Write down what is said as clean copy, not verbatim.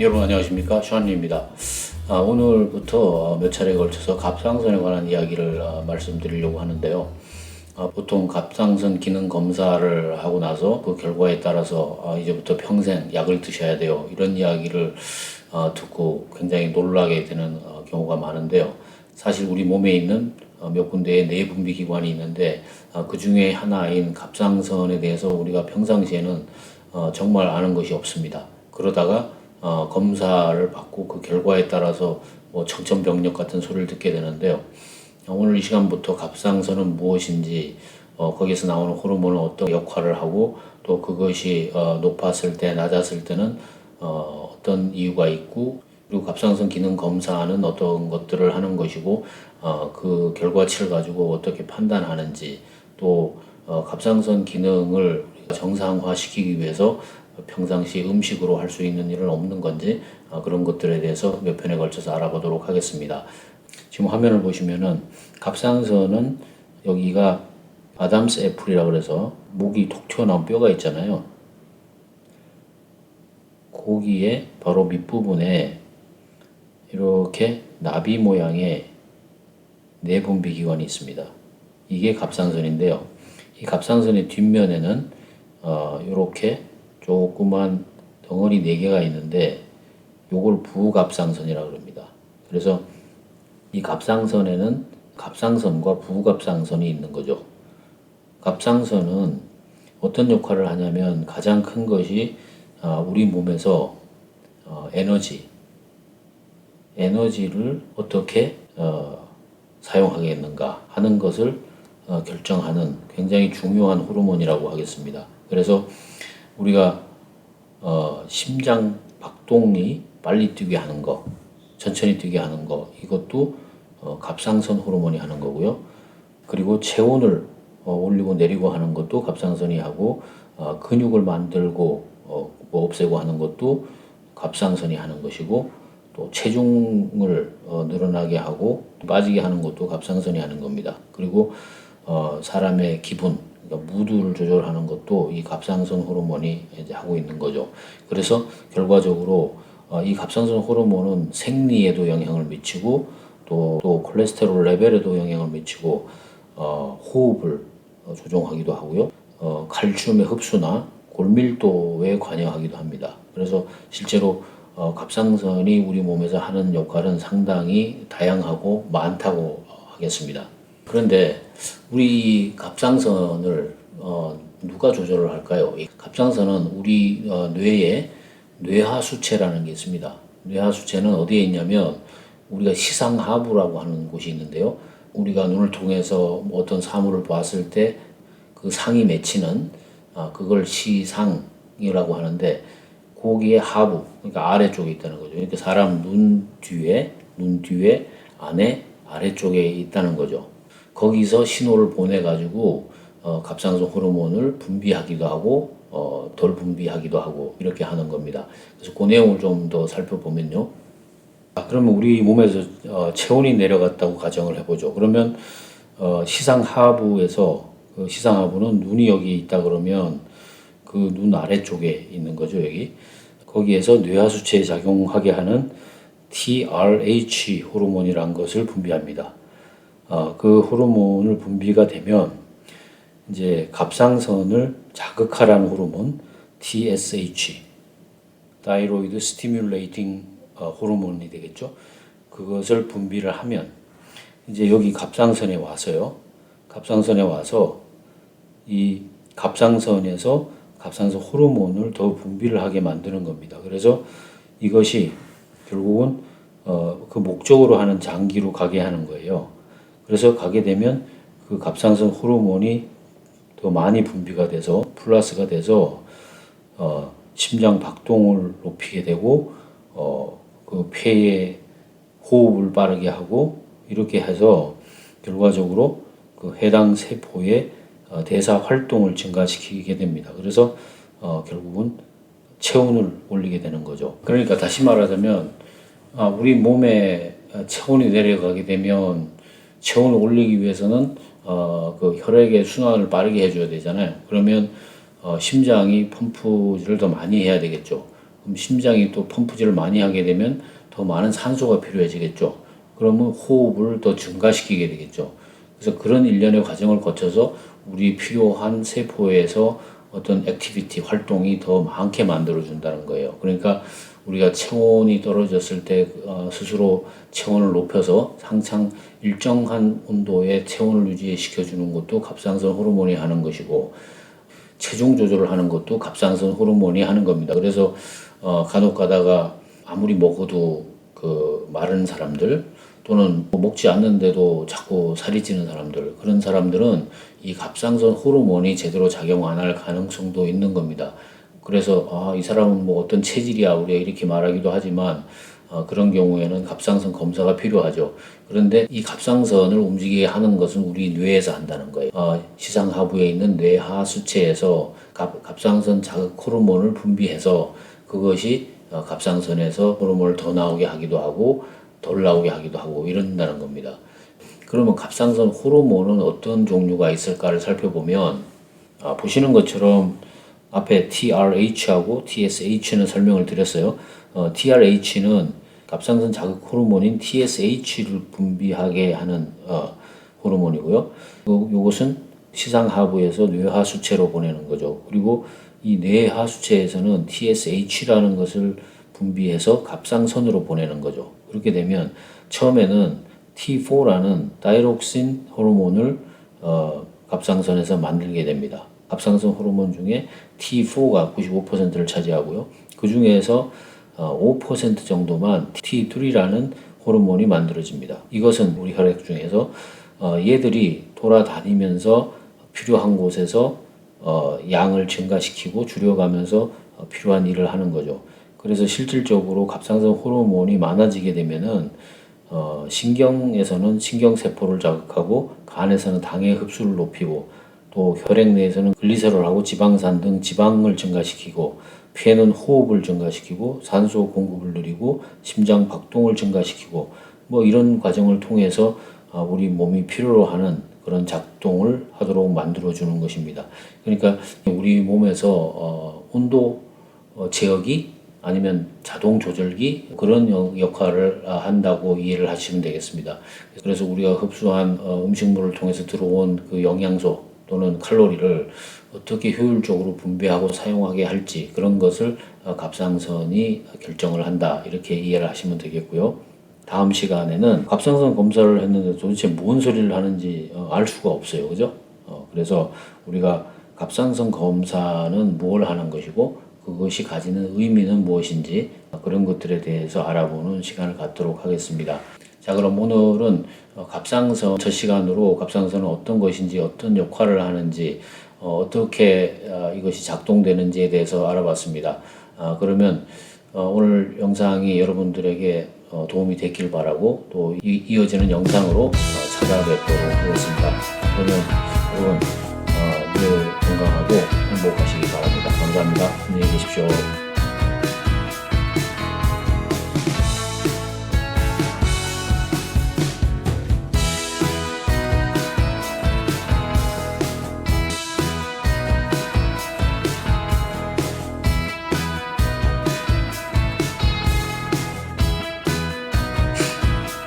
여러분 안녕하십니까, 슈안리입니다. 오늘부터 몇 차례에 걸쳐서 갑상선에 관한 이야기를 말씀드리려고 하는데요. 보통 갑상선 기능 검사를 하고 나서 그 결과에 따라서 이제부터 평생 약을 드셔야 돼요, 이런 이야기를 듣고 굉장히 놀라게 되는 경우가 많은데요. 사실 우리 몸에 있는 몇 군데의 내분비 기관이 있는데 그 중에 하나인 갑상선에 대해서 우리가 평상시에는 정말 아는 것이 없습니다. 그러다가 검사를 받고 그 결과에 따라서 뭐 청천벽력 같은 소리를 듣게 되는데요. 오늘 이 시간부터 갑상선은 무엇인지, 거기서 나오는 호르몬은 어떤 역할을 하고, 또 그것이 높았을 때, 낮았을 때는 어떤 이유가 있고, 그리고 갑상선 기능 검사는 어떤 것들을 하는 것이고, 그 결과치를 가지고 어떻게 판단하는지, 또 갑상선 기능을 정상화시키기 위해서 평상시 음식으로 할 수 있는 일은 없는 건지, 그런 것들에 대해서 몇 편에 걸쳐서 알아보도록 하겠습니다. 지금 화면을 보시면은 갑상선은 여기가 아담스 애플이라고 그래서 목이 톡 튀어나온 뼈가 있잖아요. 거기에 바로 밑부분에 이렇게 나비 모양의 내분비 기관이 있습니다. 이게 갑상선인데요. 이 갑상선의 뒷면에는 이렇게 조그만 덩어리 4개가 있는데 요걸 부갑상선이라고 합니다. 그래서 이 갑상선에는 갑상선과 부갑상선이 있는 거죠. 갑상선은 어떤 역할을 하냐면 가장 큰 것이 우리 몸에서 에너지를 어떻게 사용하겠는가 하는 것을 결정하는 굉장히 중요한 호르몬이라고 하겠습니다. 그래서 우리가 심장 박동이 빨리 뛰게 하는 거, 천천히 뛰게 하는 거, 이것도 갑상선 호르몬이 하는 거고요. 그리고 체온을 올리고 내리고 하는 것도 갑상선이 하고, 근육을 만들고 뭐 없애고 하는 것도 갑상선이 하는 것이고, 또 체중을 늘어나게 하고 빠지게 하는 것도 갑상선이 하는 겁니다. 그리고 사람의 기분, 그러니까 무드를 조절하는 것도 이 갑상선 호르몬이 이제 하고 있는 거죠. 그래서 결과적으로 이 갑상선 호르몬은 생리에도 영향을 미치고, 또 콜레스테롤 레벨에도 영향을 미치고, 호흡을 조종하기도 하고요. 칼슘의 흡수나 골밀도에 관여하기도 합니다. 그래서 실제로 갑상선이 우리 몸에서 하는 역할은 상당히 다양하고 많다고 하겠습니다. 그런데 우리 갑상선을 누가 조절을 할까요? 이 갑상선은 우리 뇌에 뇌하수체라는 게 있습니다. 뇌하수체는 어디에 있냐면 우리가 시상하부라고 하는 곳이 있는데요. 우리가 눈을 통해서 뭐 어떤 사물을 봤을 때 그 상이 맺히는 그걸 시상이라고 하는데, 거기에 하부, 그러니까 아래쪽에 있다는 거죠. 그러니까 사람 눈 뒤에 안에 아래쪽에 있다는 거죠. 거기서 신호를 보내가지고 갑상선 호르몬을 분비하기도 하고 덜 분비하기도 하고 이렇게 하는 겁니다. 그래서 그 내용을 좀 더 살펴보면요. 그러면 우리 몸에서 체온이 내려갔다고 가정을 해보죠. 그러면 시상하부에서, 그 시상하부는 눈이 여기 있다 그러면 그 눈 아래쪽에 있는 거죠, 여기. 거기에서 뇌하수체에 작용하게 하는 TRH 호르몬이란 것을 분비합니다. 그 호르몬을 분비가 되면 이제 갑상선을 자극하라는 호르몬 TSH, 타이로이드 스티뮬레이팅 호르몬이 되겠죠. 그것을 분비를 하면 이제 여기 갑상선에 와서요. 갑상선에 와서 이 갑상선에서 갑상선 호르몬을 더 분비를 하게 만드는 겁니다. 그래서 이것이 결국은 그 목적으로 하는 장기로 가게 하는 거예요. 그래서 가게 되면 그 갑상선 호르몬이 더 많이 분비가 돼서 플러스가 돼서 심장 박동을 높이게 되고, 그 폐의 호흡을 빠르게 하고, 이렇게 해서 결과적으로 그 해당 세포의 대사 활동을 증가시키게 됩니다. 그래서 결국은 체온을 올리게 되는 거죠. 그러니까 다시 말하자면 우리 몸에 체온이 내려가게 되면 체온을 올리기 위해서는 그 혈액의 순환을 빠르게 해줘야 되잖아요. 그러면 심장이 펌프를 더 많이 해야 되겠죠. 그럼 심장이 또 펌프질을 많이 하게 되면 더 많은 산소가 필요해지겠죠. 그러면 호흡을 더 증가시키게 되겠죠. 그래서 그런 일련의 과정을 거쳐서 우리 필요한 세포에서 어떤 액티비티, 활동이 더 많게 만들어준다는 거예요. 그러니까 우리가 체온이 떨어졌을 때 스스로 체온을 높여서 항상 일정한 온도의 체온을 유지시켜주는 것도 갑상선 호르몬이 하는 것이고, 체중 조절을 하는 것도 갑상선 호르몬이 하는 겁니다. 그래서 간혹 가다가 아무리 먹어도 그 마른 사람들, 또는 먹지 않는데도 자꾸 살이 찌는 사람들, 그런 사람들은 이 갑상선 호르몬이 제대로 작용 안 할 가능성도 있는 겁니다. 그래서 이 사람은 뭐 어떤 체질이야 우리가 이렇게 말하기도 하지만 그런 경우에는 갑상선 검사가 필요하죠. 그런데 이 갑상선을 움직이게 하는 것은 우리 뇌에서 한다는 거예요. 시상하부에 있는 뇌하수체에서 갑상선 자극 호르몬을 분비해서 그것이 갑상선에서 호르몬을 더 나오게 하기도 하고 덜 나오게 하기도 하고 이런다는 겁니다. 그러면 갑상선 호르몬은 어떤 종류가 있을까를 살펴보면 보시는 것처럼 앞에 TRH하고 TSH는 설명을 드렸어요. TRH는 갑상선 자극 호르몬인 TSH를 분비하게 하는 호르몬이고요. 요것은 시상하부에서 뇌하수체로 보내는 거죠. 그리고 이 뇌하수체에서는 TSH라는 것을 분비해서 갑상선으로 보내는 거죠. 그렇게 되면 처음에는 T4라는 다이록신 호르몬을 갑상선에서 만들게 됩니다. 갑상선 호르몬 중에 T4가 95%를 차지하고요. 그 중에서 5% 정도만 T3라는 호르몬이 만들어집니다. 이것은 우리 혈액 중에서 얘들이 돌아다니면서 필요한 곳에서 양을 증가시키고 줄여가면서 필요한 일을 하는 거죠. 그래서 실질적으로 갑상선 호르몬이 많아지게 되면은 신경에서는 신경세포를 자극하고 간에서는 당의 흡수를 높이고 또 혈액 내에서는 글리세롤하고 지방산 등 지방을 증가시키고 폐는 호흡을 증가시키고 산소 공급을 늘리고 심장 박동을 증가시키고 뭐 이런 과정을 통해서 우리 몸이 필요로 하는 그런 작동을 하도록 만들어주는 것입니다. 그러니까 우리 몸에서 온도 제어기 아니면 자동 조절기 그런 역할을 한다고 이해를 하시면 되겠습니다. 그래서 우리가 흡수한 음식물을 통해서 들어온 그 영양소 또는 칼로리를 어떻게 효율적으로 분배하고 사용하게 할지 그런 것을 갑상선이 결정을 한다 이렇게 이해를 하시면 되겠고요. 다음 시간에는 갑상선 검사를 했는데 도대체 뭔 소리를 하는지 알 수가 없어요. 그죠? 그래서 우리가 갑상선 검사는 뭘 하는 것이고 그것이 가지는 의미는 무엇인지 그런 것들에 대해서 알아보는 시간을 갖도록 하겠습니다. 자, 그럼 오늘은 갑상선 첫 시간으로 갑상선은 어떤 것인지 어떤 역할을 하는지 어떻게 이것이 작동되는지에 대해서 알아봤습니다. 그러면 오늘 영상이 여러분들에게 도움이 됐길 바라고 또 이어지는 영상으로 찾아뵙도록 하겠습니다. 그러면 여러분 늘 건강하고 행복하시기 바랍니다. 감사합니다. 안녕히 계십시오.